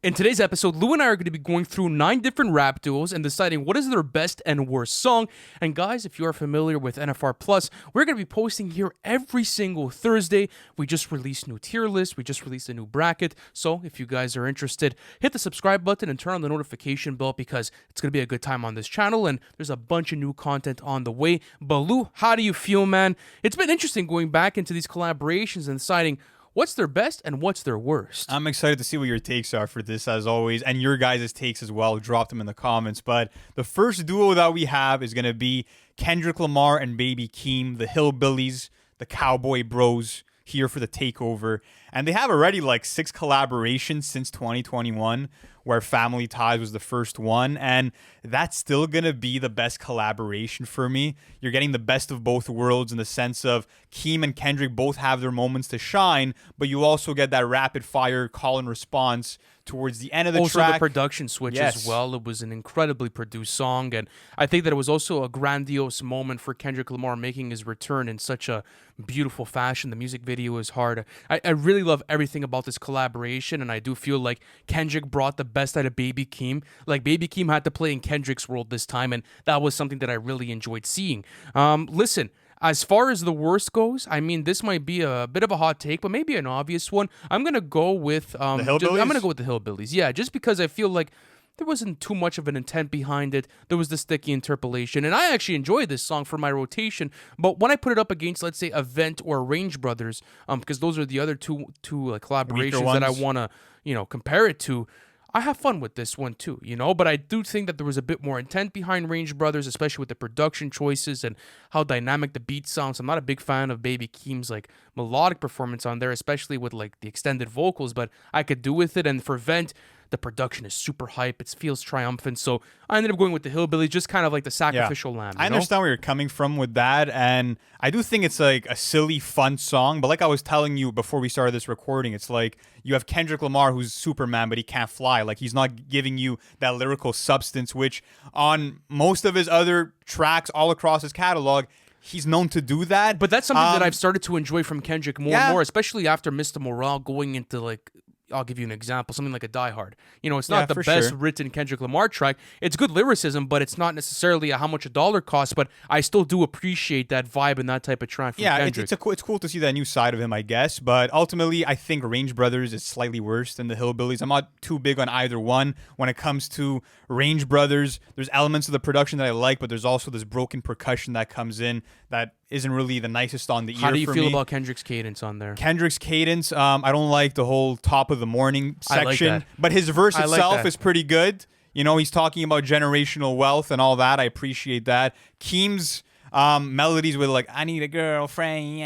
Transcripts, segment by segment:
In today's episode, Lou and I are going to be going through 9 different rap duos and deciding what is their best and worst song. And guys, if you are familiar with NFR Plus, we're going to be posting here every single Thursday. We just released new tier lists. We just released a new bracket. So if you guys are interested, hit the subscribe button and turn on the notification bell because it's going to be a good time on this channel and there's a bunch of new content on the way. But Lou, how do you feel, man? It's been interesting going back into these collaborations and deciding what's their best and what's their worst. I'm excited to see what your takes are for this, as always, and your guys' takes as well. Drop them in the comments. But the first duo that we have is going to be Kendrick Lamar and Baby Keem, the Hillbillies, the Cowboy Bros, here for the takeover. And they have already like 6 collaborations since 2021, where Family Ties was the first one. And that's still going to be the best collaboration for me. You're getting the best of both worlds in the sense of Keem and Kendrick both have their moments to shine, but you also get that rapid fire call and response towards the end of the also, track. the production switch as well. It was an incredibly produced song, and I think that it was also a grandiose moment for Kendrick Lamar making his return in such a beautiful fashion. The music video is hard. I really love everything about this collaboration, and I do feel like Kendrick brought the best out of Baby Keem. Like, Baby Keem had to play in Kendrick's world this time, and that was something that I really enjoyed seeing. Listen, as far as the worst goes, I mean, this might be a bit of a hot take, but maybe an obvious one. I'm gonna go with the Hillbillies. I'm gonna go with the Hillbillies. Yeah, just because I feel like there wasn't too much of an intent behind it. There was the sticky interpolation, and I actually enjoyed this song for my rotation. But when I put it up against, let's say, Event or Range Brothers, because those are the other two collaborations that I want to compare it to. I have fun with this one too, but I do think that there was a bit more intent behind Range Brothers, especially with the production choices and how dynamic the beat sounds. I'm not a big fan of Baby Keem's like melodic performance on there, especially with like the extended vocals, but I could do with it. And for Vent, the production is super hype. It feels triumphant. So I ended up going with the Hillbillies, just kind of like the sacrificial lamb. I understand where you're coming from with that. And I do think it's like a silly, fun song. But like I was telling you before we started this recording, it's like you have Kendrick Lamar, who's Superman, but he can't fly. Like, he's not giving you that lyrical substance, which on most of his other tracks all across his catalog, he's known to do that. But that's something that I've started to enjoy from Kendrick more and more, especially after Mr. Morale going into like, I'll give you an example, something like a Die Hard. It's not the best written Kendrick Lamar track. It's good lyricism, but it's not necessarily how much a dollar costs, but I still do appreciate that vibe and that type of track from Kendrick. It's cool to see that new side of him, I guess, but ultimately I think Range Brothers is slightly worse than the Hillbillies. I'm not too big on either one. When it comes to Range Brothers, there's elements of the production that I like, but there's also this broken percussion that comes in that isn't really the nicest on the ear. How do you feel about Kendrick's cadence on there? Kendrick's cadence, I don't like the whole top of the morning section, I like that. but his verse itself is pretty good. He's talking about generational wealth and all that. I appreciate that. Keem's melodies with like, I need a girlfriend,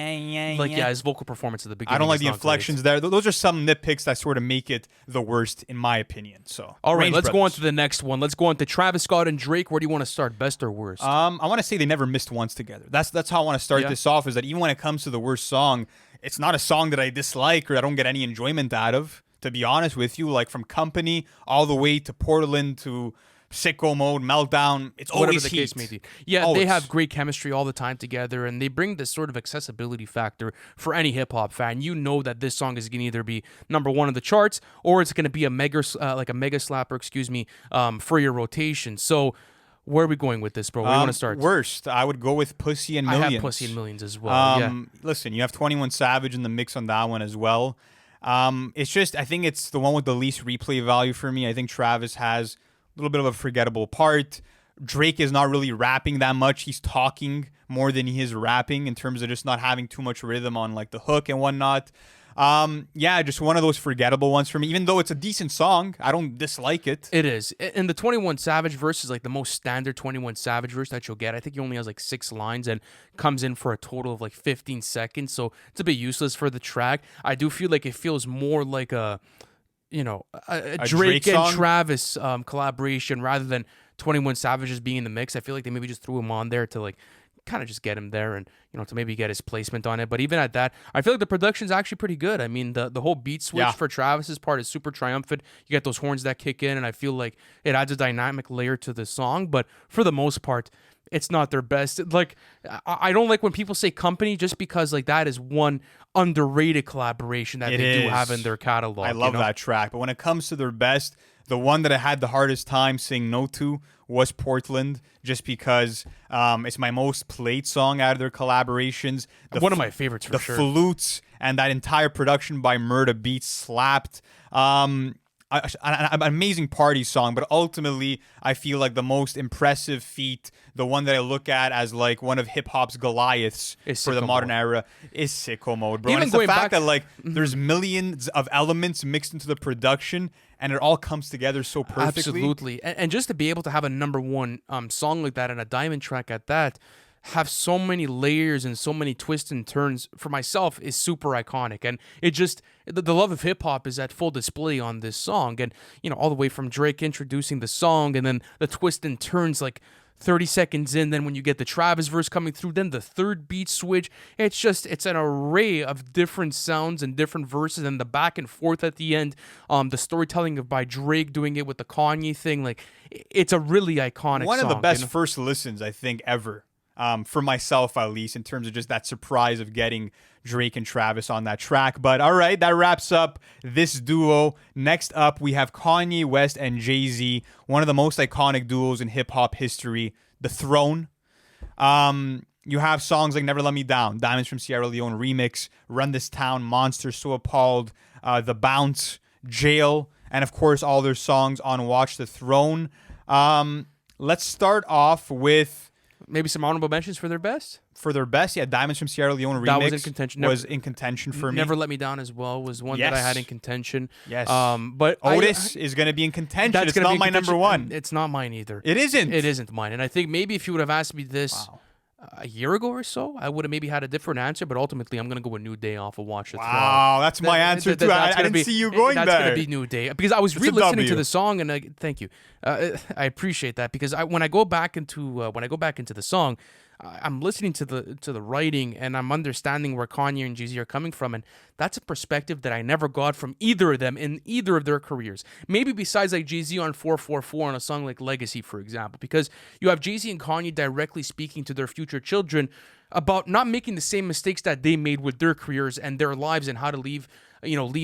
his vocal performance at the beginning. I don't like the inflections there. Those are some nitpicks that sort of make it the worst in my opinion. So all right, let's go on to the next one. Let's go on to Travis Scott and Drake. Where do you want to start, best or worst? I want to say they never missed once together. That's how I want to start this off, is that even when it comes to the worst song, it's not a song that I dislike or I don't get any enjoyment out of, to be honest with you. Like, from Company all the way to Portland to Sicko Mode, Meltdown, it's always whatever the heat. case may be. Yeah, always. They have great chemistry all the time together, and they bring this sort of accessibility factor for any hip hop fan. You know that this song is going to either be number 1 on the charts or it's going to be a mega slapper, for your rotation. So where are we going with this, bro? Where do you want to start? Worst, I would go with Pussy and Millions. I have Pussy and Millions as well. Listen, you have 21 Savage in the mix on that one as well. It's just, I think it's the one with the least replay value for me. I think Travis has a little bit of a forgettable part. Drake is not really rapping that much. He's talking more than he is rapping in terms of just not having too much rhythm on like the hook and whatnot. Just one of those forgettable ones for me. Even though it's a decent song, I don't dislike it. It is. And the 21 Savage verse is like the most standard 21 Savage verse that you'll get. I think he only has like 6 lines and comes in for a total of like 15 seconds. So it's a bit useless for the track. I do feel like it feels more like a Drake and Travis collaboration rather than 21 Savage just being in the mix. I feel like they maybe just threw him on there to like kind of just get him there and to maybe get his placement on it. But even at that, I feel like the production's actually pretty good. I mean, the whole beat switch for Travis's part is super triumphant. You get those horns that kick in, and I feel like it adds a dynamic layer to the song. But for the most part, it's not their best. Like, I don't like when people say Company, just because like that is one underrated collaboration that It they do is. have in their catalog. I love you know? that track. But when it comes to their best, the one that I had the hardest time saying no to was Portland, just because it's my most played song out of their collaborations. One of my favorites for the sure. flutes and that entire production by Murda Beats slapped. An amazing party song, but ultimately I feel like the most impressive feat, the one that I look at as like one of hip hop's Goliaths for the modern era, is Sicko Mode, bro. Even And it's the going fact back- that like there's millions of elements mixed into the production, and it all comes together so perfectly. Absolutely. And just to be able to have a number one song like that and a diamond track at that, have so many layers and so many twists and turns for myself is super iconic. And it just, the love of hip hop is at full display on this song. And, you know, all the way from Drake introducing the song and then the twist and turns like 30 seconds in, then when you get the Travis verse coming through, then the third beat switch. It's an array of different sounds and different verses, and the back and forth at the end. The storytelling by Drake doing it with the Kanye thing, like it's a really iconic One song. of the best you know? first listens I think ever. For myself, at least, in terms of just that surprise of getting Drake and Travis on that track. But all right, that wraps up this duo. Next up, we have Kanye West and Jay-Z, one of the most iconic duos in hip-hop history, The Throne. You have songs like Never Let Me Down, Diamonds from Sierra Leone remix, Run This Town, Monster, So Appalled, The Bounce, Jail, and of course all their songs on Watch the Throne. Let's start off with... Maybe some honorable mentions for their best. For their best, yeah, Diamonds from Sierra Leone remix That was in contention. was in contention for me. Never Let Me Down as well was one that I Yes. had in contention. Yes. But Otis is going to be in contention. that's It's gonna be not in my contention. number one. It's not mine either. It isn't. It isn't mine. And I think maybe if you would have asked me this Wow. a year ago or so, I would have maybe had a different answer. But ultimately, I'm going to go with New Day off of Watch the Throne. Wow, that's my answer too. I didn't see you going that's there. That's going to be New Day because I was It's a re-listening W. to the song, and thank you. I appreciate that because when I go back into the song, I'm listening to the writing and I'm understanding where Kanye and Jay-Z are coming from, and that's a perspective that I never got from either of them in either of their careers. Maybe besides like Jay-Z on 444 on a song like Legacy, for example, because you have Jay-Z and Kanye directly speaking to their future children about not making the same mistakes that they made with their careers and their lives and how to lead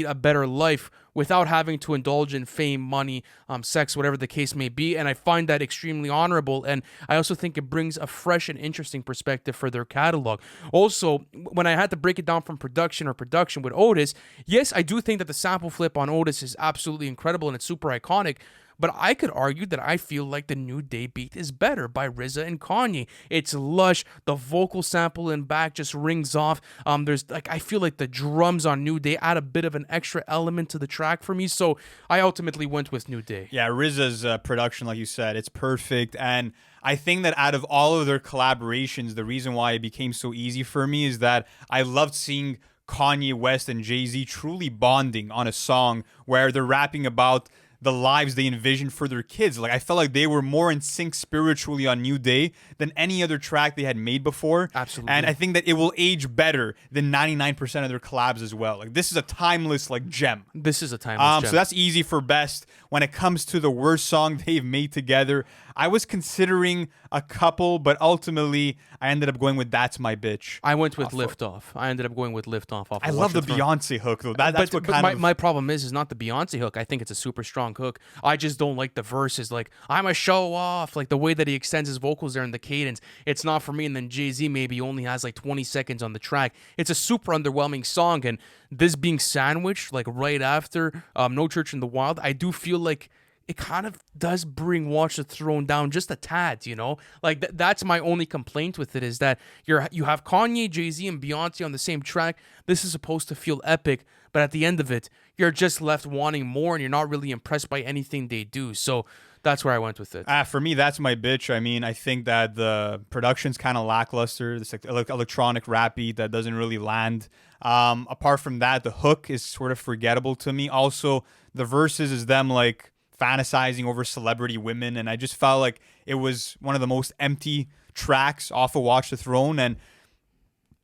a better life without having to indulge in fame, money, sex, whatever the case may be. And I find that extremely honorable. And I also think it brings a fresh and interesting perspective for their catalog. Also, when I had to break it down from production with Otis, yes, I do think that the sample flip on Otis is absolutely incredible and it's super iconic. But I could argue that I feel like the New Day beat is better by RZA and Kanye. It's lush. The vocal sample in back just rings off. I feel like the drums on New Day add a bit of an extra element to the track for me. So I ultimately went with New Day. Yeah, RZA's production, like you said, it's perfect. And I think that out of all of their collaborations, the reason why it became so easy for me is that I loved seeing Kanye West and Jay-Z truly bonding on a song where they're rapping about the lives they envisioned for their kids. Like, I felt like they were more in sync spiritually on New Day than any other track they had made before. Absolutely. And I think that it will age better than 99% of their collabs as well. Like, this is a timeless, like, gem. This is a timeless gem. So that's easy for best. When it comes to the worst song they've made together, I was considering a couple, but ultimately I ended up going with That's My Bitch. I went with Lift Off. I ended up going with Lift Off. I love the Beyonce hook, though. That's what kind of... My problem is not the Beyonce hook. I think it's a super strong hook. I just don't like the verses. Like, I'm a show off. Like, the way that he extends his vocals there in the cadence, it's not for me. And then Jay-Z maybe only has like 20 seconds on the track. It's a super underwhelming song. And this being sandwiched, like, right after No Church in the Wild, I do feel like it kind of does bring Watch the Throne down just a tad, you know? Like, that's my only complaint with it is that you have Kanye, Jay-Z, and Beyonce on the same track. This is supposed to feel epic, but at the end of it, you're just left wanting more, and you're not really impressed by anything they do. So that's where I went with it. For me, That's My Bitch. I mean, I think that the production's kind of lackluster. This like electronic rap beat that doesn't really land. Apart from that, the hook is sort of forgettable to me. Also, the verses is them like fantasizing over celebrity women, and I just felt like it was one of the most empty tracks off of Watch the Throne, and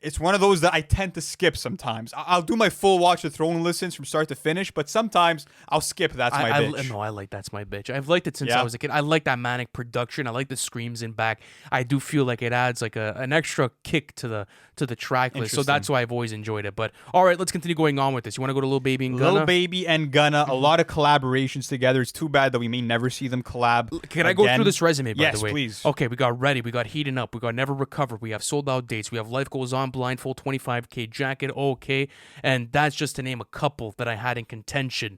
it's one of those that I tend to skip sometimes. I'll do my full Watch the Throne listens from start to finish, but sometimes I'll skip That's My Bitch. No, I like That's My Bitch. I've liked it since I was a kid. I like that manic production. I like the screams in back. I do feel like it adds like an extra kick to the track list. So that's why I've always enjoyed it. But all right, let's continue going on with this. You want to go to Lil Baby and Gunna? Lil Baby and Gunna, a lot of collaborations together. It's too bad that we may never see them collab. Can I go through this resume, by the way? Yes, please. Okay, we got Ready. We got Heating Up. We got Never Recover. We have Sold Out Dates. We have Life Goes On, Blindfold, 25K Jacket, okay. And that's just to name a couple that I had in contention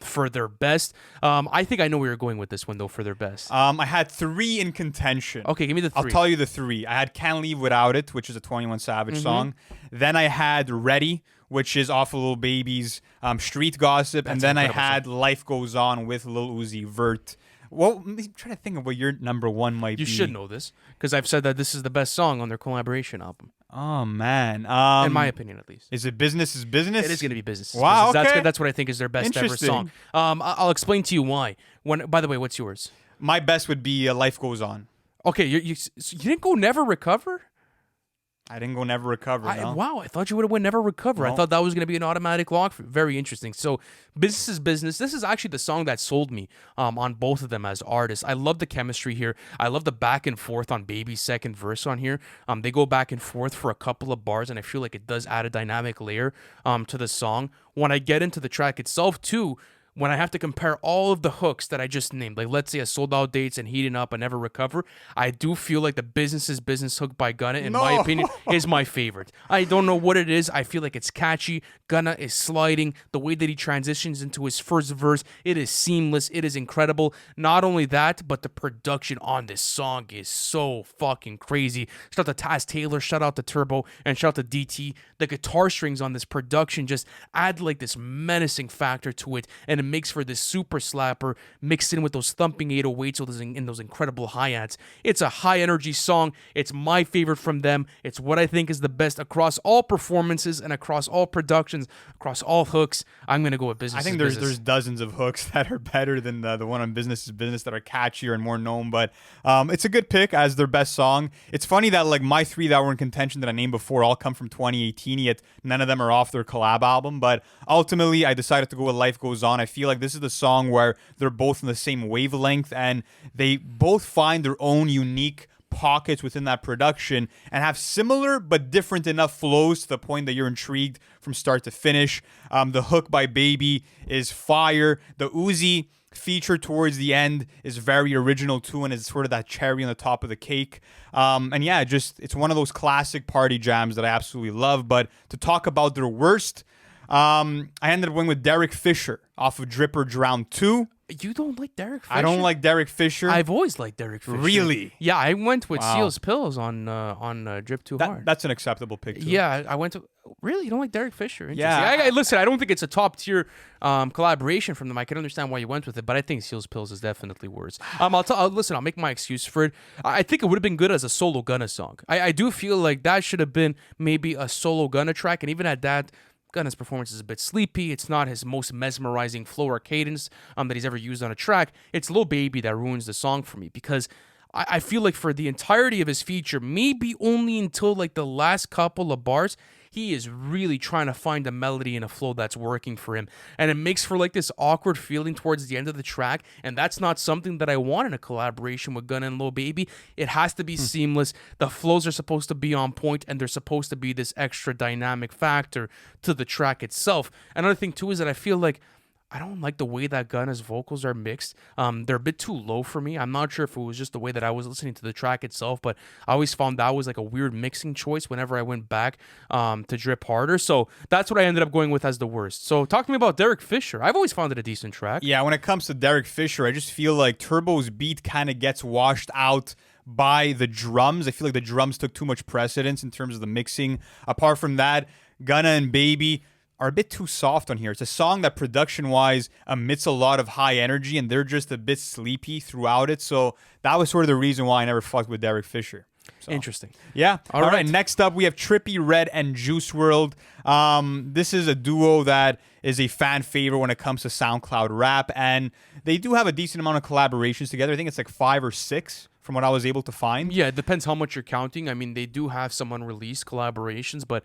for their best. I think I know where you're going with this one, though, for their best. I had 3 in contention. Okay, give me the 3. I'll tell you the 3. I had Can't Leave Without It, which is a 21 Savage song. Then I had Ready, which is off of Lil Baby's Street Gossip. That's and then I incredible had Life Goes On with Lil Uzi Vert. Well, I'm trying to think of what your number 1 might be. You should know this, because I've said that this is the best song on their collaboration album. Oh, man. In my opinion, at least. Is it Business is Business? It is going to be Business is Wow, Business. okay. That's what I think is their best ever song. I'll explain to you why. By the way, what's yours? My best would be Life Goes On. Okay, you didn't go Never Recover? I didn't go Never Recover, no. Wow, I thought you would have went Never Recover. No. I thought that was going to be an automatic lock. Very interesting. So, Business is Business. This is actually the song that sold me on both of them as artists. I love the chemistry here. I love the back and forth on Baby's second verse on here. They go back and forth for a couple of bars, and I feel like it does add a dynamic layer to the song. When I get into the track itself, too, when I have to compare all of the hooks that I just named, like let's say a Sold Out Dates and Heating Up and Never Recover, I do feel like the Business is Business hook by Gunna, in my opinion, is my favorite. I don't know what it is. I feel like it's catchy. Gunna is sliding. The way that he transitions into his first verse, it is seamless. It is incredible. Not only that, but the production on this song is so fucking crazy. Shout out to Taz Taylor, shout out to Turbo, and shout out to DT. The guitar strings on this production just add like this menacing factor to it, and it makes for this super slapper mixed in with those thumping 808s and those incredible hi-hats. It's a high energy song. It's my favorite from them. It's what I think is the best across all performances and across all productions, across all hooks. I'm going to go with Business. I think there's dozens of hooks that are better than the one on Business is Business that are catchier and more known, but it's a good pick as their best song. It's funny that like my 3 that were in contention that I named before all come from 2018, yet none of them are off their collab album, but ultimately I decided to go with Life Goes On. I feel like this is the song where they're both in the same wavelength and they both find their own unique pockets within that production and have similar but different enough flows to the point that you're intrigued from start to finish. The hook by Baby is fire. The Uzi feature towards the end is very original too, and it's sort of that cherry on the top of the cake. And yeah, it's one of those classic party jams that I absolutely love. But to talk about their worst, I ended up going with Derek Fisher off of Drip or Drown 2. You don't like Derek Fisher? I don't like Derek Fisher. I've always liked Derek Fisher. Really? Yeah, I went with Seal's Pills on Drip Too Hard. That's an acceptable pick too. Yeah, I went to... Really? You don't like Derek Fisher? Yeah. Listen, I don't think it's a top-tier collaboration from them. I can understand why you went with it, but I think Seal's Pills is definitely worse. Listen, I'll make my excuse for it. I think it would have been good as a solo Gunna song. I do feel like that should have been maybe a solo Gunna track, and even at that, Gunna's performance is a bit sleepy. It's not his most mesmerizing flow or cadence that he's ever used on a track. It's Lil Baby that ruins the song for me, because I feel like for the entirety of his feature, maybe only until like the last couple of bars, he is really trying to find a melody and a flow that's working for him. And it makes for like this awkward feeling towards the end of the track. And that's not something that I want in a collaboration with Gunna and Lil Baby. It has to be seamless. The flows are supposed to be on point, and they're supposed to be this extra dynamic factor to the track itself. Another thing too is that I feel like I don't like the way that Gunna's vocals are mixed. They're a bit too low for me. I'm not sure if it was just the way that I was listening to the track itself, but I always found that was like a weird mixing choice whenever I went back to Drip Harder. So that's what I ended up going with as the worst. So talk to me about Derek Fisher. I've always found it a decent track. Yeah, when it comes to Derek Fisher, I just feel like Turbo's beat kind of gets washed out by the drums. I feel like the drums took too much precedence in terms of the mixing. Apart from that, Gunna and Baby are a bit too soft on here. It's a song that production-wise emits a lot of high energy, and they're just a bit sleepy throughout it. So that was sort of the reason why I never fucked with Derek Fisher. So, interesting. Yeah. All right. Next up, we have Trippie Redd and Juice WRLD. This is a duo that is a fan favorite when it comes to SoundCloud rap, and they do have a decent amount of collaborations together. I think it's like 5 or 6 from what I was able to find. Yeah, it depends how much you're counting. I mean, they do have some unreleased collaborations, but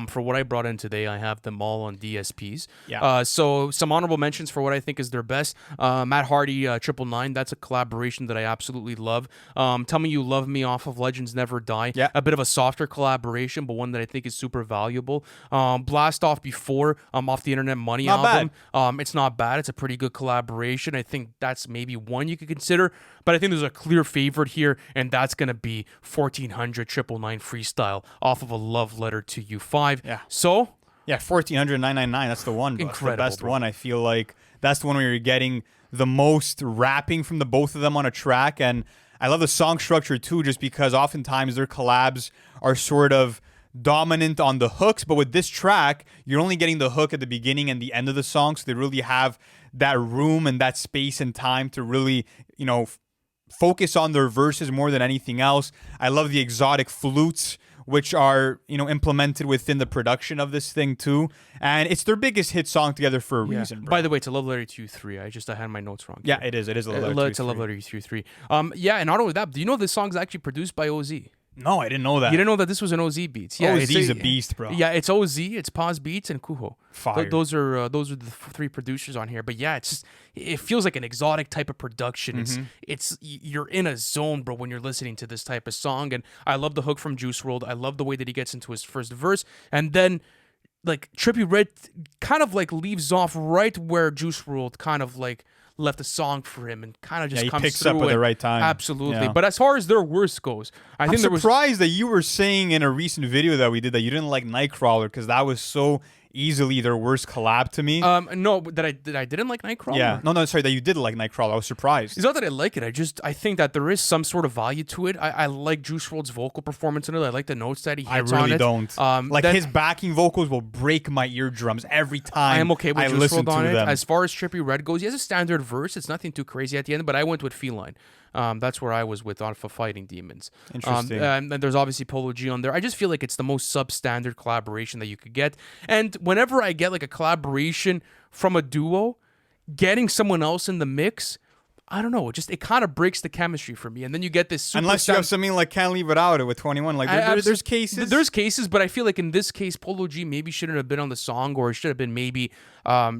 for what I brought in today, I have them all on DSPs. Yeah. So some honorable mentions for what I think is their best. Matt Hardy, 999, that's a collaboration that I absolutely love. Tell Me You Love Me off of Legends Never Die. Yeah. A bit of a softer collaboration, but one that I think is super valuable. Blast Off Before, off the Internet Money Not album. It's not bad. It's a pretty good collaboration. I think that's maybe one you could consider, but I think there's a clear favorite here, and that's going to be 1400 999 Freestyle off of A Love Letter to You 5. Yeah. So, yeah, 1400 999, that's the one, bro. Incredible, The best bro. one. I feel like that's the one where you're getting the most rapping from the both of them on a track. And I love the song structure too, just because oftentimes their collabs are sort of dominant on the hooks, but with this track, you're only getting the hook at the beginning and the end of the song, so they really have that room and that space and time to really, focus on their verses more than anything else. I love the exotic flutes, which are, implemented within the production of this thing too. And it's their biggest hit song together for a reason, bro. By the way, it's A Love Letter to You 3. I had my notes wrong. Yeah, it is. It is a Love Letter to You It's A Love 3. Letter to You 3. Yeah, and not only that, do you know this song's actually produced by OZ? No, I didn't know that. You didn't know that this was an OZ Beats? Yeah, OZ's a beast, bro. Yeah, it's OZ, it's Paz Beats, and Kuho. Fire. Those are the three producers on here. But yeah, it feels like an exotic type of production. It's you're in a zone, bro, when you're listening to this type of song. And I love the hook from Juice WRLD. I love the way that he gets into his first verse, and then like Trippie Redd kind of like leaves off right where Juice WRLD kind of like left a song for him and kind of just he comes picks through up at the right time. Absolutely. Yeah. But as far as their worst goes, I'm surprised that you were saying in a recent video that we did that you didn't like Nightcrawler, because that was so easily their worst collab to me. No, that I didn't like Nightcrawler. Yeah. No, sorry, that you did like Nightcrawler. I was surprised. It's not that I like it. I think that there is some sort of value to it. I like Juice WRLD's vocal performance in it. I like the notes that he hits I really on it. don't. His backing vocals will break my eardrums every time. I am okay with Juice listen WRLD on to it. them. As far as Trippie Redd goes, he has a standard verse. It's nothing too crazy at the end, but I went with Feline. That's where I was with on for Fighting Demons. Interesting. And there's obviously Polo G on there. I just feel like it's the most substandard collaboration that you could get. And whenever I get like a collaboration from a duo, getting someone else in the mix, I don't know. It kind of breaks the chemistry for me. And then you get this super Unless you have something like Can't Leave It Out with 21. Like there's cases. There's cases, but I feel like in this case, Polo G maybe shouldn't have been on the song, or it should have been maybe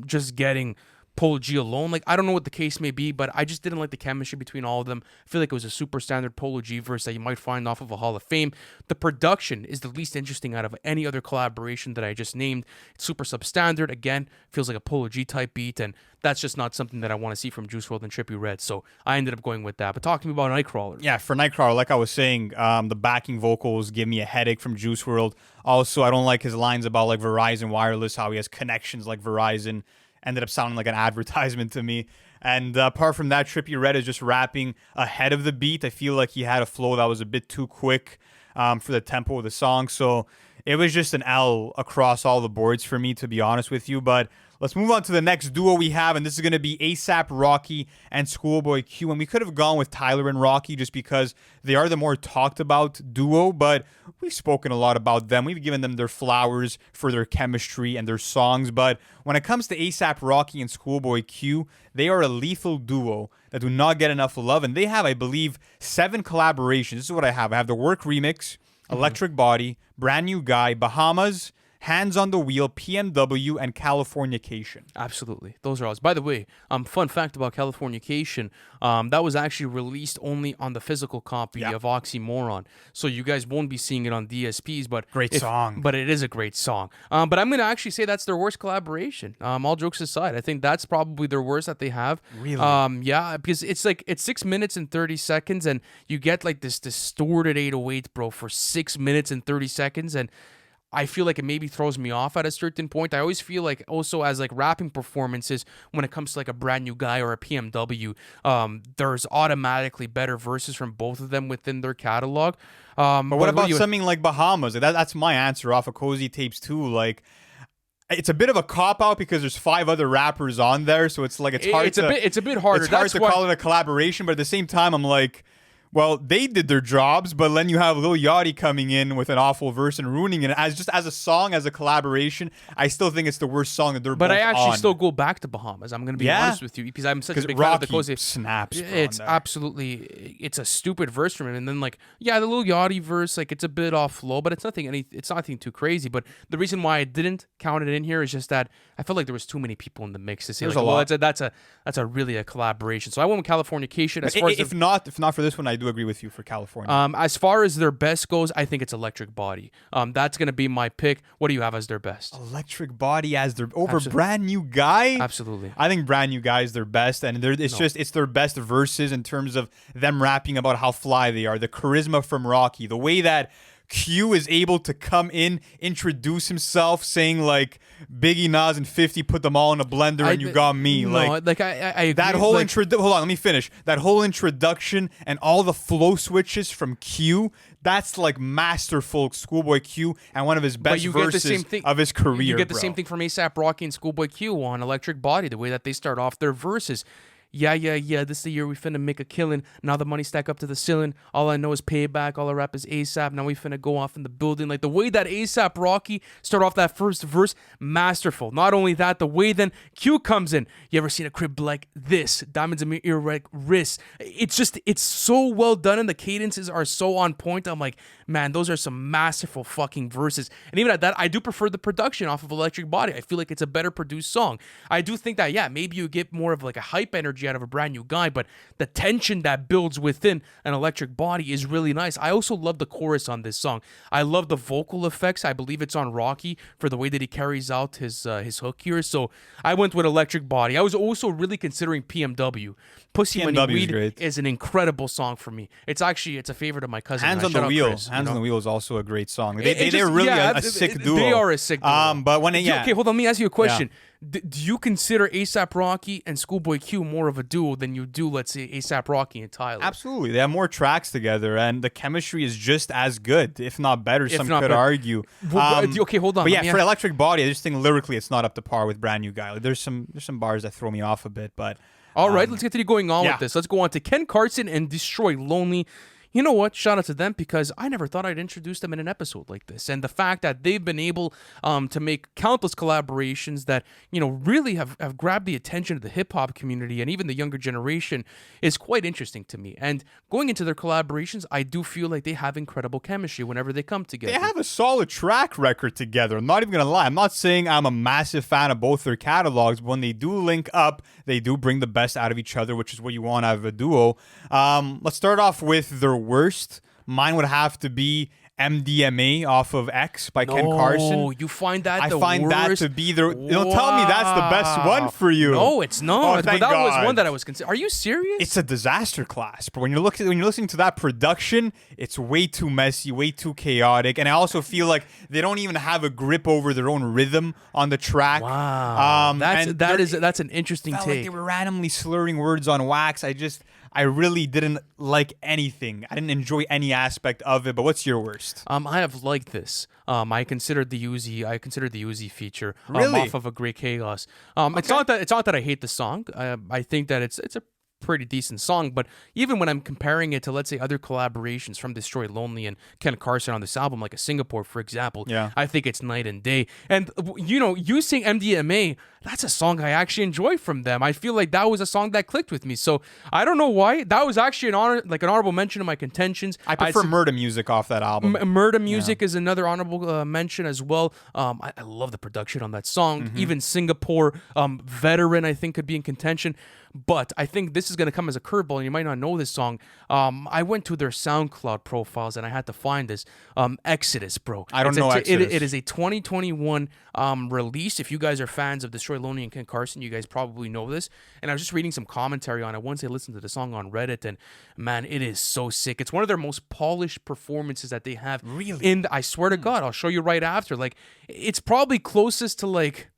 just getting Polo G alone. Like, I don't know what the case may be, but I just didn't like the chemistry between all of them. I feel like it was a super standard Polo G verse that you might find off of a Hall of Fame. The production is the least interesting out of any other collaboration that I just named. It's super substandard. Again, feels like a Polo G type beat, and that's just not something that I want to see from Juice WRLD and Trippie Redd. So I ended up going with that. But talk to me about Nightcrawler. Yeah, for Nightcrawler, like I was saying, the backing vocals give me a headache from Juice WRLD. Also, I don't like his lines about like Verizon Wireless, how he has connections like Verizon. Ended up sounding like an advertisement to me. And apart from that, Trippie Redd is just rapping ahead of the beat. I feel like he had a flow that was a bit too quick for the tempo of the song. So it was just an L across all the boards for me, to be honest with you. But let's move on to the next duo we have, and this is going to be ASAP Rocky and Schoolboy Q. And we could have gone with Tyler and Rocky just because they are the more talked about duo, but we've spoken a lot about them. We've given them their flowers for their chemistry and their songs. But when it comes to ASAP Rocky and Schoolboy Q, they are a lethal duo that do not get enough love. And they have, I believe, 7 collaborations. This is what I have. I have the Work Remix, Electric Body, Brand New Guy, Bahamas, Hands on the Wheel, PMW, and Californication. Absolutely. Those are ours. By the way, fun fact about Californication, that was actually released only on the physical copy of Oxymoron. So you guys won't be seeing it on DSPs, but Great song. But it is a great song. But I'm going to actually say that's their worst collaboration. All jokes aside, I think that's probably their worst that they have. Really? Yeah, because it's 6 minutes and 30 seconds, and you get like this distorted 808, bro, for 6 minutes and 30 seconds, and I feel like it maybe throws me off at a certain point. I always feel like also as like rapping performances, when it comes to like a Brand New Guy or a PMW, there's automatically better verses from both of them within their catalog. But what about something like Bahamas? That's my answer off of Cozy Tapes too. Like, it's a bit of a cop-out because there's 5 other rappers on there, so it's like it's hard it's a bit harder. It's hard to call it a collaboration, but at the same time, I'm like, Well, they did their jobs, but then you have Lil Yachty coming in with an awful verse and ruining it. As a song, as a collaboration, I still think it's the worst song that they're both on. But I actually still go back to Bahamas. I'm going to be honest with you because I'm such a big fan of the Cozy. Snaps. It's it's a stupid verse from him, and then like the Lil Yachty verse, like it's a bit off flow, but it's nothing too crazy. But the reason why I didn't count it in here is just that I felt like there was too many people in the mix to say There's like, a well, lot. that's a really a collaboration. So I went with Californication. As far as If not for this one, I do agree with you for California. as far as their best goes, I think it's Electric Body. That's gonna be my pick. What do you have as their best? Electric Body as their Brand New Guy. Absolutely. I think Brand New Guy is their best, and it's their best verses in terms of them rapping about how fly they are, the charisma from Rocky, the way that Q is able to come in, introduce himself, saying like Biggie, Nas, and 50 put them all in a blender and you got me. No, I agree. That whole hold on, let me finish. That whole introduction and all the flow switches from Q, that's like masterful Schoolboy Q and one of his best verses of his career. You get the same thing from ASAP Rocky and Schoolboy Q on Electric Body, the way that they start off their verses. Yeah, this is the year we finna make a killing. Now the money stack up to the ceiling. All I know is payback. All I rap is ASAP. Now we finna go off in the building. Like the way that ASAP Rocky start off that first verse, masterful. Not only that, the way then Q comes in. You ever seen a crib like this? Diamonds in my ear, like wrists. It's so well done and the cadences are so on point. I'm like, man, those are some masterful fucking verses. And even at that, I do prefer the production off of Electric Body. I feel like it's a better produced song. I do think that, maybe you get more of like a hype energy out of a Brand New Guy, but the tension that builds within an Electric Body is really nice. I also love the chorus on this song. I love the vocal effects. I believe it's on Rocky for the way that he carries out his hook here. So I went with Electric Body. I was also really considering PMW. Pussy Money Weed is an incredible song for me. It's a favorite of my cousin. Hands on the Wheel. Hands on the Wheel is also a great song. They're really a sick duo. They are a sick duo. But when okay, hold on. Let me ask you a question. Yeah. Do you consider ASAP Rocky and Schoolboy Q more of a duo than you do, let's say, ASAP Rocky and Tyler? Absolutely. They have more tracks together, and the chemistry is just as good, if not better, some could argue. Okay, hold on. But yeah, for Electric Body, I just think lyrically it's not up to par with Brand New Guy. Like, there's some bars that throw me off a bit, but... All right, let's continue going on with this. Let's go on to Ken Carson and Destroy Lonely. You know what? Shout out to them because I never thought I'd introduce them in an episode like this. And the fact that they've been able to make countless collaborations that, really have grabbed the attention of the hip-hop community and even the younger generation is quite interesting to me. And going into their collaborations, I do feel like they have incredible chemistry whenever they come together. They have a solid track record together. I'm not even going to lie. I'm not saying I'm a massive fan of both their catalogs, but when they do link up, they do bring the best out of each other, which is what you want out of a duo. Let's start off with their worst. Mine would have to be MDMA off of X by Ken Carson. Oh, you find that I find that to be the... Don't tell me that's the best one for you. No, it's not. But that was one that I was considering. Are you serious? It's a disaster class. But when you're listening to that production, it's way too messy, way too chaotic. And I also feel like they don't even have a grip over their own rhythm on the track. Wow. That's an interesting take. Like they were randomly slurring words on wax. I really didn't like anything. I didn't enjoy any aspect of it. But what's your worst? I have liked this. I considered the Uzi feature really? Off of A Great Chaos. It's not that I hate the song. I think that it's a pretty decent song, but even when I'm comparing it to, let's say, other collaborations from Destroy Lonely and Ken Carson on this album, like a Singapore, for example, I think it's night and day. And, you sing MDMA, that's a song I actually enjoy from them. I feel like that was a song that clicked with me. So I don't know why. That was actually an honorable mention of my contentions. I prefer Murder Music off that album. Murder Music is another honorable mention as well. I love the production on that song. Mm-hmm. Even Singapore, Veteran, I think could be in contention. But I think this is going to come as a curveball, and you might not know this song. I went to their SoundCloud profiles, and I had to find this. Exodus, bro. I don't know Exodus. It is a 2021 release. If you guys are fans of Destroy Lonely and Ken Carson, you guys probably know this. And I was just reading some commentary on it once I listened to the song on Reddit, and man, it is so sick. It's one of their most polished performances that they have. Really? I swear to God, I'll show you right after. Like, it's probably closest to, like,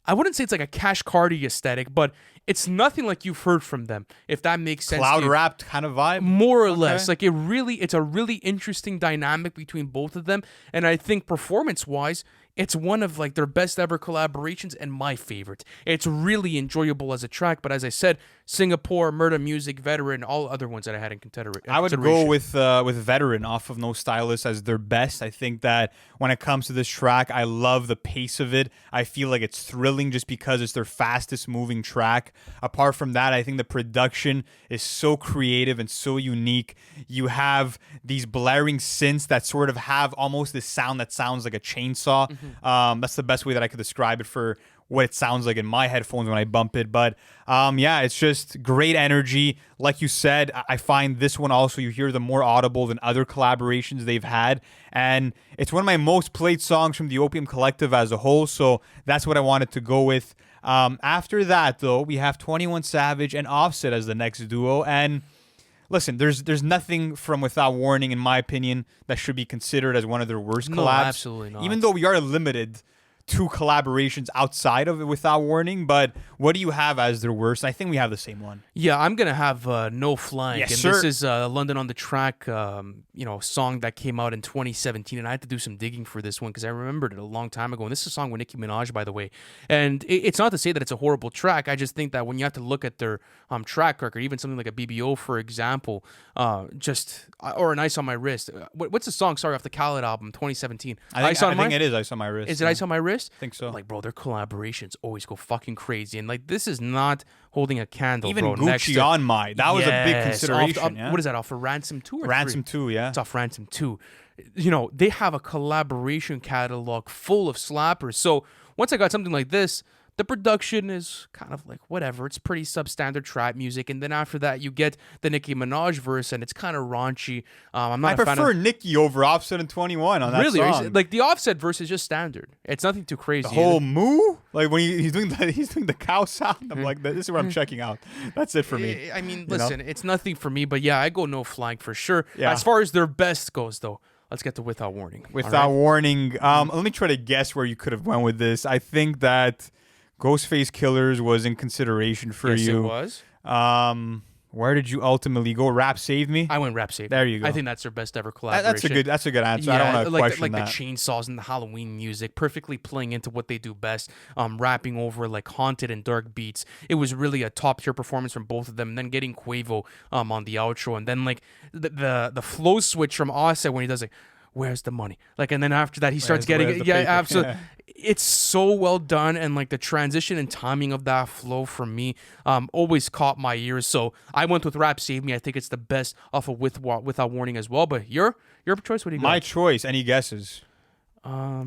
I wouldn't say it's like a Cash Cardi aesthetic, but it's nothing like you've heard from them, if that makes sense. Cloud rap kind of vibe? More or less. Like, it's a really interesting dynamic between both of them. And I think performance-wise, it's one of like their best ever collaborations and my favorite. It's really enjoyable as a track, but as I said, Singapore, Murder Music, Veteran, all other ones that I had in consideration. I would go with Veteran off of No Stylist as their best. I think that when it comes to this track, I love the pace of it. I feel like it's thrilling just because it's their fastest moving track. Apart from that, I think the production is so creative and so unique. You have these blaring synths that sort of have almost this sound that sounds like a chainsaw. That's the best way that I could describe it for what it sounds like in my headphones when I bump it. But yeah, it's just great energy. Like you said, I find this one also, you hear them more audible than other collaborations they've had. And it's one of my most played songs from the Opium Collective as a whole. So that's what I wanted to go with. After that, though, we have 21 Savage and Offset as the next duo. And listen, there's nothing from Without Warning, in my opinion, that should be considered as one of their worst collabs. No, absolutely not. Even though we are limited to collaborations outside of it Without Warning, but what do you have as their worst? I think we have the same one. Yeah, I'm gonna have No Flank, Yes, and sir. this is London on the Track, song that came out in 2017, and I had to do some digging for this one because I remembered it a long time ago. And this is a song with Nicki Minaj, by the way. And it's not to say that it's a horrible track. I just think that when you have to look at their track record, even something like a BBO, for example, or an Ice on My Wrist. What's the song? Sorry, off the Khaled album, 2017. I think it is Ice on My Wrist. Is it Ice on My Wrist? I think so. Like, bro, their collaborations always go fucking crazy, and like this is not holding a candle. Even bro, next Gucci to, on My. That was a big Yes, consideration. Yeah? What is that, off of Ransom 2 or Ransom 3? 2, yeah. It's off Ransom 2. They have a collaboration catalog full of slappers. So once I got something like this, the production is kind of like whatever. It's pretty substandard trap music. And then after that, you get the Nicki Minaj verse, and it's kind of raunchy. I'm not I a fan prefer of... Nicki over Offset and 21 on that Really? song. Like, the Offset verse is just standard. It's nothing too crazy. The whole moo, like when he's doing the cow sound. I'm like, this is what I'm checking out. That's it for me. I mean, listen, it's nothing for me, but yeah, I go No Flank for sure. Yeah. As far as their best goes, though, let's get to Without Warning. Without Warning, let me try to guess where you could have went with this. I think that Ghostface Killers was in consideration for Yes, you. it was. Where did you ultimately go? Rap Saved Me? I went Rap Saved. There you go. I think that's their best ever collaboration. That's a good answer. Yeah, I don't want to like question the that. chainsaws and the Halloween music, perfectly playing into what they do best. Rapping over like haunted and dark beats. It was really a top tier performance from both of them. And then getting Quavo on the outro, and then like the flow switch from Offset when he does like, "Where's the money?" Like, and then after that he starts Where's getting the yeah, paper? absolutely. Yeah. It's so well done, and like the transition and timing of that flow for me always caught my ears. So I went with Rap Save Me. I think it's the best off of Without Warning as well. But your choice, what do you got? My choice. Any guesses?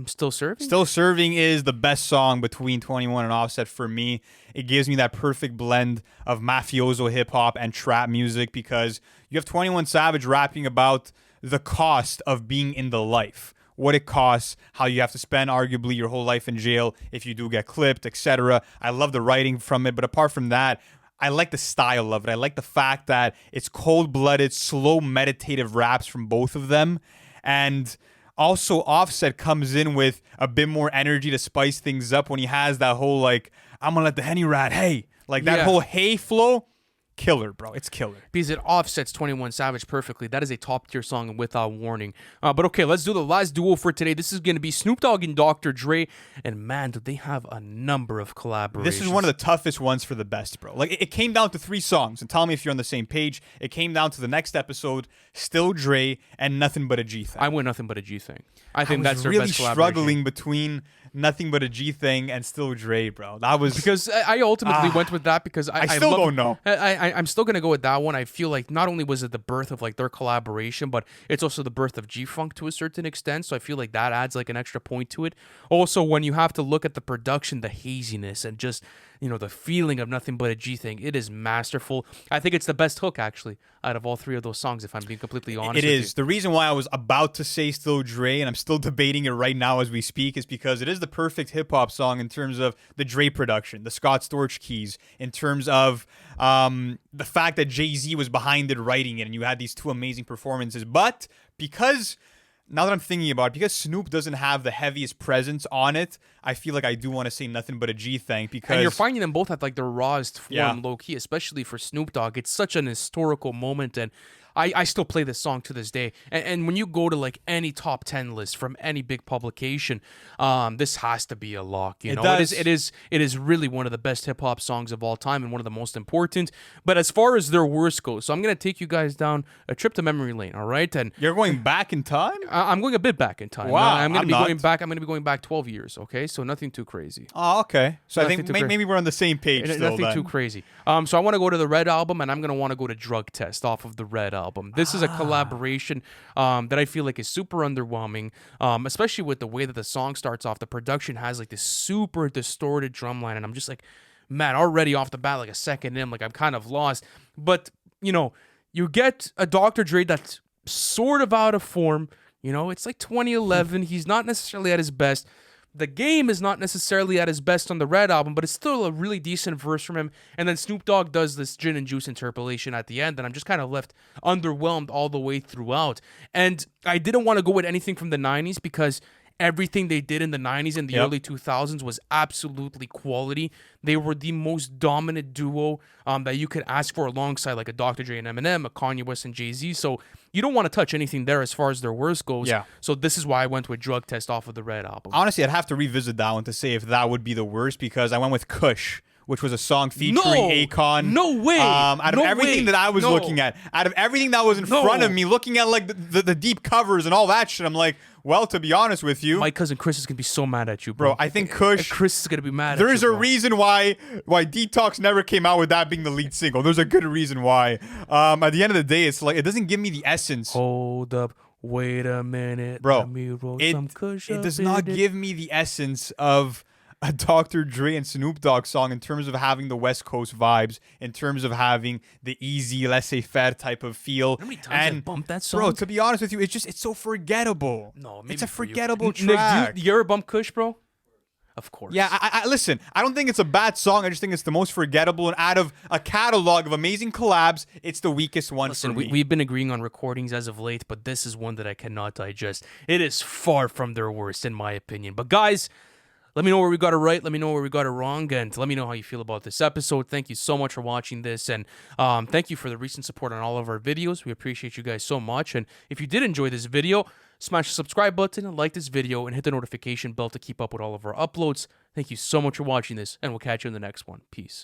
Still Serving? Still Serving is the best song between 21 and Offset for me. It gives me that perfect blend of mafioso hip hop and trap music because you have 21 Savage rapping about the cost of being in the life. What it costs, how you have to spend arguably your whole life in jail if you do get clipped, etc. I love the writing from it, but apart from that, I like the style of it. I like the fact that it's cold-blooded, slow, meditative raps from both of them. And also, Offset comes in with a bit more energy to spice things up when he has that whole, like, I'm gonna let the Henny rat, hey. Like, that whole hey flow. Killer, bro. It's killer. Because it offsets 21 Savage perfectly. That is a top tier song Without Warning. But okay, let's do the last duo for today. This is going to be Snoop Dogg and Dr. Dre. And man, do they have a number of collaborations. This is one of the toughest ones for the best, bro. Like, it came down to 3 songs. And tell me if you're on the same page. It came down to the next episode, Still Dre, and Nothing But a G Thing. I went Nothing But a G Thing. I think was that's their really best collaboration. struggling between Nothing But a G Thing and Still Dre, bro. That was because I ultimately went with that because I still don't know. I'm still gonna go with that one. I feel like not only was it the birth of like their collaboration, but it's also the birth of G-Funk to a certain extent. So I feel like that adds like an extra point to it. Also, when you have to look at the production, the haziness, and just the feeling of Nothing But a G Thing, it is masterful. I think it's the best hook actually out of all 3 of those songs. If I'm being completely honest, it is. The reason why I was about to say Still Dre, and I'm still debating it right now as we speak, is because it is the perfect hip hop song in terms of the Dre production, the Scott Storch keys, in terms of the fact that Jay-Z was behind it writing it, and you had these 2 amazing performances. But because now that I'm thinking about it, because Snoop doesn't have the heaviest presence on it, I feel like I do want to say Nothing But a G Thing because... And you're finding them both at like their rawest form, low-key, especially for Snoop Dogg. It's such an historical moment, and I still play this song to this day. And when you go to like any top 10 list from any big publication, this has to be a lock. You know, it is really one of the best hip hop songs of all time and one of the most important. But as far as their worst goes, so I'm gonna take you guys down a trip to memory lane. All right, and you're going back in time. I'm going a bit back in time. Wow, I'm gonna be going back 12 years. Okay, so nothing too crazy. Oh, okay. So Nothing I think maybe we're on the same page. Still, nothing too crazy. So I want to go to the Red album, and I'm gonna want to go to Drug Test off of the Red album. This is a collaboration that I feel like is super underwhelming, especially with the way that the song starts off. The production has like this super distorted drum line, and I'm just like, man, already off the bat, like a second in, like I'm kind of lost. But you know, you get a Dr. Dre that's sort of out of form. You know, it's like 2011. He's not necessarily at his best. The Game is not necessarily at his best on the Red album, but it's still a really decent verse from him. And then Snoop Dogg does this gin and juice interpolation at the end, and I'm just kind of left underwhelmed all the way throughout. And I didn't want to go with anything from the 90s because everything they did in the 90s and the early 2000s was absolutely quality. They were the most dominant duo that you could ask for alongside like a Dr. Dre and Eminem, a Kanye West and Jay-Z. So you don't want to touch anything there as far as their worst goes. Yeah. So this is why I went with Drug Test off of the Red album. Honestly, I'd have to revisit that one to say if that would be the worst because I went with Kush, which was a song featuring Akon. No way. Out of everything that I was looking at, out of everything that was in front of me, looking at like the deep covers and all that shit, I'm like, well, to be honest with you, my cousin Chris is gonna be so mad at you, bro. I think Kush. Chris is gonna be mad. There's at you, a reason why Detox never came out with that being the lead single. There's a good reason why. At the end of the day, it's like it doesn't give me the essence. Hold up, wait a minute, bro. Let me roll some Kush it up does in not it. give me the essence of a Dr. Dre and Snoop Dogg song in terms of having the West Coast vibes, in terms of having the easy, laissez-faire type of feel. How many times I bumped that song? Bro, to be honest with you, it's so forgettable. No, maybe it's a for you. forgettable Nick, track. you ever bump Kush, bro? Of course. Yeah, I listen, I don't think it's a bad song. I just think it's the most forgettable. And out of a catalog of amazing collabs, it's the weakest one for me. We've been agreeing on recordings as of late, but this is one that I cannot digest. It is far from their worst, in my opinion. But guys, let me know where we got it right. Let me know where we got it wrong. And let me know how you feel about this episode. Thank you so much for watching this. And thank you for the recent support on all of our videos. We appreciate you guys so much. And if you did enjoy this video, smash the subscribe button, like this video, and hit the notification bell to keep up with all of our uploads. Thank you so much for watching this, and we'll catch you in the next one. Peace.